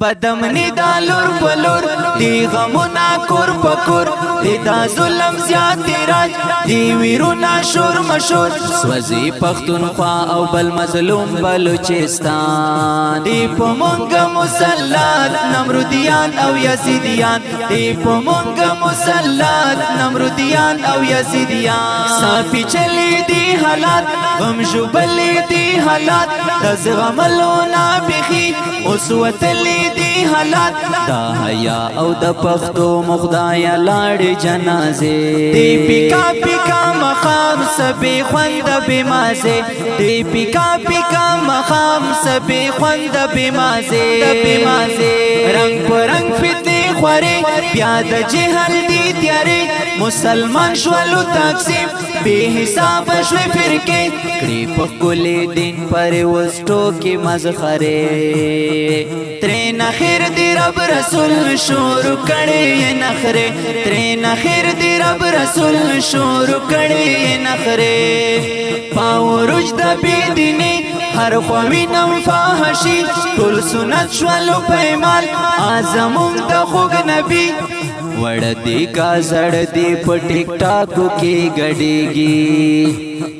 بدمنی دا لور پلور دی غمونا کور پکور دی دا ظلم زیادی راج دی ویرونا شور مشور سوزی پختونخوا او بل مظلوم بلوچستان دی پمونگ مسلط نمرودیان او یزیدیان دی پمونگ مسلط نمرودیان او یزیدیان صافی چلی دی حالات غم جبلی دی حالات دزغملونا بخی اسوتلی دی حالات دا حیا او د پختو مخدایا لاړ جنازه دی پیکا پیکا مخام سبی خوند بمازه دی پیکا پیکا مخام سبی خوند بمازه رنگ پرنگ فتنی خوری بیا د جهل دی تیاری مسلمان شولو تقسیم بے حساب شوی فرقے کڑی پکولی دین پر وستو کی مزخرے ترین خیر دی رب رسول شروع کڑے یہ نخرے ترین خیر دی رب رسول شروع کڑے یہ نخرے پاو رجد بی دینی ہر خوی نم فاحشی ټول سنت شولو پیمال آزمون دا خوگ نبی وڑ دی کا زڑ دی پا ٹک ٹاکو کی گڑیگی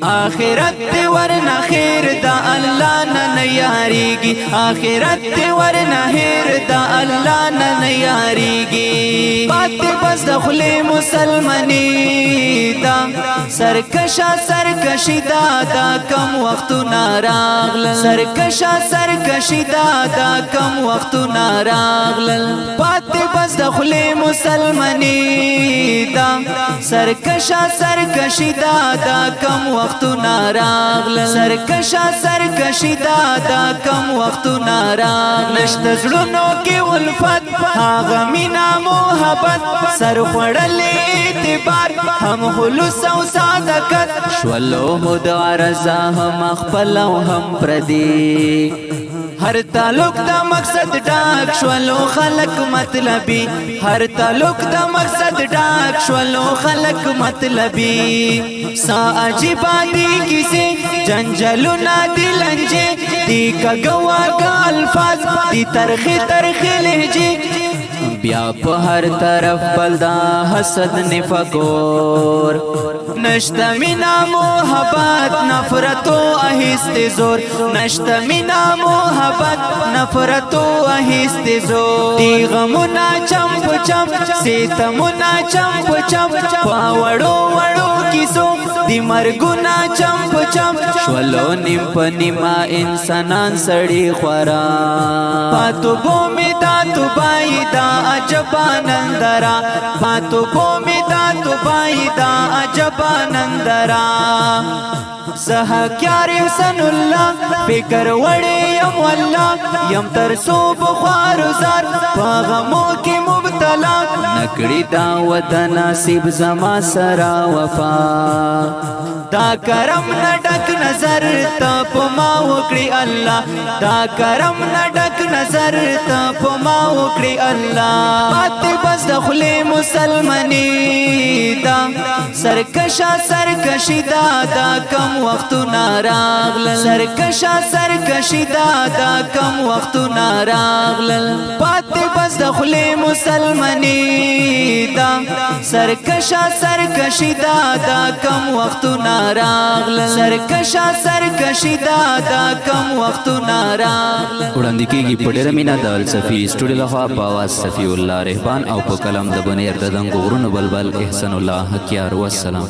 آخرت تے ورنہ خیر دا اللہ نہ نیاریگی آخرت تے ورنہ خیر دا اللہ نہ نیاریگی بات بس دخلے مسلمانی دا سرکشا سرکشی دا کم وقتو ناراغل سرکشا سرکشی دا کم وقتو ناراغل بات بس دخلے مسلمانی دا سرکشا سرکشی دا کم وقتو ناراغل سرکشا سرکشی دا کم وقتو ناراغل نشت زړونو کې الفت هاغه مینا محبت سر خوړلې اعتبار هم خلوص او صادقت شولو مدعا رضا هم خپل او هم پردي ہر تعلق دا مقصد ڈاک شولو خلق مطلبی ہر تعلق دا مقصد ڈاک شولو خلق مطلبی سا عجیبا دی کسی جنجلو نا دی لنجے دی کا گواگا الفاظ دی ترخی ترخی لہجے بیا پا ہر طرف بلدا حسد نفقور نشتا منا محبت نفرتو اہست زور نشتا منا محبت نفرتو اہست زور دی غمونا چمپ چمپ سیتمونا چمپ چمپ پاوڑو وڑو کسو دی مرگونا چمپ چمپ شولو نیم پا نیما انسانان سڑی خورا پاتو بومی دا تو بائی دا عجبا نندرا پاتو بومی دا تو بائی دا عجبا نندرا زہا کیار حسن اللہ فکر وڑے یم واللہ یم ترسو بخوار زار پاغمو کی مبتلا نکڑی دعوت ناصیب زما سرا وفا دا کرم نڈک نظر تا پما وکڑی اللہ دا کرم نڈک نظر تا پما وکڑی اللہ بات بس دخلے مسلمانی دا سرکشا سرکشی دا کم وقتو ناراغل سرکشا سرکشی دا کم وقتو ناراغل بات بس دخلے مسلمانی دا سرکشا سرکشی دا کم وقتو ناراغل سرکشا سرکشی دا کم وقتو ناراغل وړاندې کېږي په ډېره مینه د الصفي سټوډیو لخوا په اواز صفي الله رحبان او په کلام د بنیر د دنګو غرونو بلبل احسان الله حکیار والسلام.